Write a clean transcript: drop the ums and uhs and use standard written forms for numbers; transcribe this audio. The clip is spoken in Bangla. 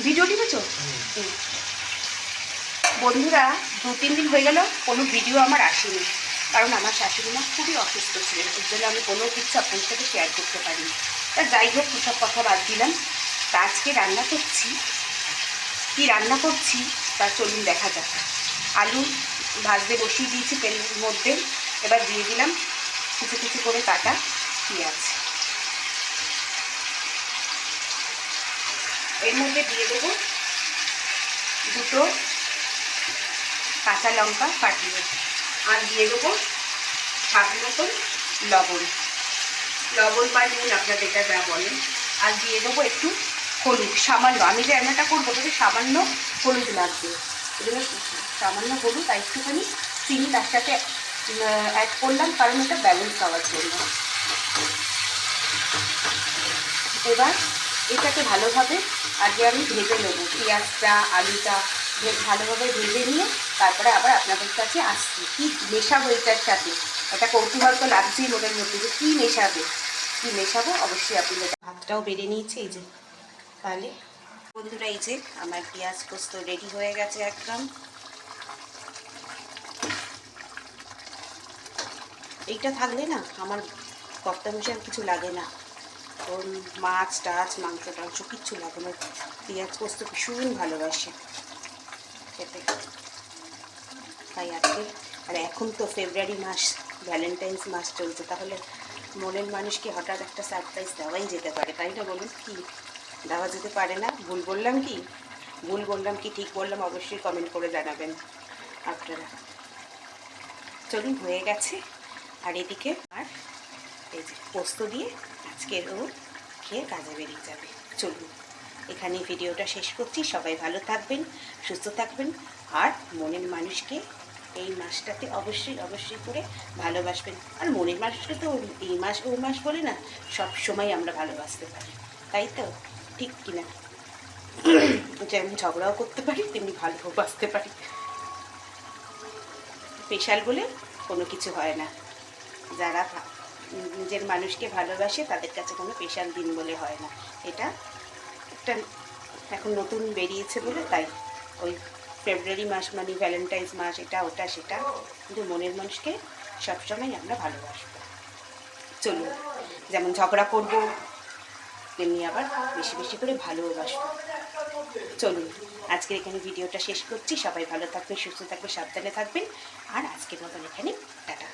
ভিডিও টিপেছো? বন্ধুরা 2-3 দিন হয়ে গেল কোনো ভিডিও আমার আসেনি, কারণ আমার শাশুড়ি মা খুবই অসুস্থ ছিলেন, ওর জন্য আমি কোনো কিছু আপনার সাথে শেয়ার করতে পারিনি। তা যাই হোক, সব কথা বাদ দিলাম। তা আজকে রান্না করছি, কি রান্না করছি তা চলুন দেখা যাক। আলু ভাজতে বসিয়ে দিয়েছি তেলের মধ্যে, এবার দিয়ে দিলাম কুচি কুচি করে কাটা পেঁয়াজ। এর মধ্যে দিয়ে দেবো 2 কাঁচা লঙ্কা ফাটিয়ে, আর দিয়ে দেবো স্বাদ মতন লবণ, লবণ বা নুন আপনারা যেটা যা বলেন। আর দিয়ে দেবো একটু হলুদ, সামান্য, আমি যে রান্নাটা করবো তাতে সামান্য হলুদ লাগবে, এগুলো সামান্য হলুদ আর একটুখানি চিনি তার সাথে অ্যাড করলাম, কারণ এটা ব্যালেন্স হওয়ার জন্য। এবার এটাকে ভালোভাবে আগে আমি ভেজে নেবো, পেঁয়াজটা আলুটা ভালোভাবে ভেজে নিয়ে তারপরে আবার আপনাদের কাছে আসছি। কী মেশাবো এটার সাথে, একটা কৌতূহল তো লাগছেই মনের মধ্যে যে কী মেশাবে, কী মেশাবো অবশ্যই আপনাদের। ভাতটাও বেড়ে নিয়েছি এই যে, তাহলে বন্ধুরা এই যে আমার পেঁয়াজ পোস্ত রেডি হয়ে গেছে একদম। এইটা থাকলে না আমার কর্তা মশাই কিছু লাগে না, ওর মাছ টাছ মাংস টাংস কিচ্ছু লাগে না, পেঁয়াজ পোস্ত ভীষণ ভালোবাসে খেতে। তাই আজকে, আর এখন তো ফেব্রুয়ারি মাস, ভ্যালেন্টাইন্স মাস চলছে, তাহলে মনের মানুষকে হঠাৎ একটা সারপ্রাইজ দেওয়াই যেতে পারে, তাই না বলুন? কি দেওয়া যেতে পারে না? ভুল বললাম কি, ভুল বললাম কি ঠিক বললাম অবশ্যই কমেন্ট করে জানাবেন আপনারা। চলুন, হয়ে গেছে। আর এদিকে আর এই যে পোস্ত দিয়ে আজকের ও খেয়ে কাজে বেরিয়ে যাবে। চলুন, এখানে ভিডিওটা শেষ করছি। সবাই ভালো থাকবেন, সুস্থ থাকবেন, আর মনের মানুষকে এই মাসটাতে অবশ্যই অবশ্যই করে ভালোবাসবেন। আর মনের মানুষকে তো এই মাস ও মাস বলে না, সব সময় আমরা ভালোবাসতে পারি, তাই তো? ঠিক কিনা? যেমন ঝগড়াও করতে পারি তেমনি ভালোবাসতে পারি। স্পেশাল বলে কোনো কিছু হয় না, যারা নিজের মানুষকে ভালোবাসে তাদের কাছে কোনো স্পেশাল দিন বলে হয় না। এটা একটা এখন নতুন বেরিয়েছে বলে তাই, ওই ফেব্রুয়ারি মাস মানে ভ্যালেন্টাইন্স মাস, এটা ওটা সেটা, কিন্তু মনের মানুষকে সবসময় আমরা ভালোবাসবো। চলুন, যেমন ঝগড়া করবো তেমনি আবার বেশি বেশি করে ভালোবাসবো। চলুন, আজকের এখানে ভিডিওটা শেষ করছি। সবাই ভালো থাকবেন, সুস্থ থাকবেন, সাবধানে থাকবেন, আর আজকের মতন এখানে টাটা।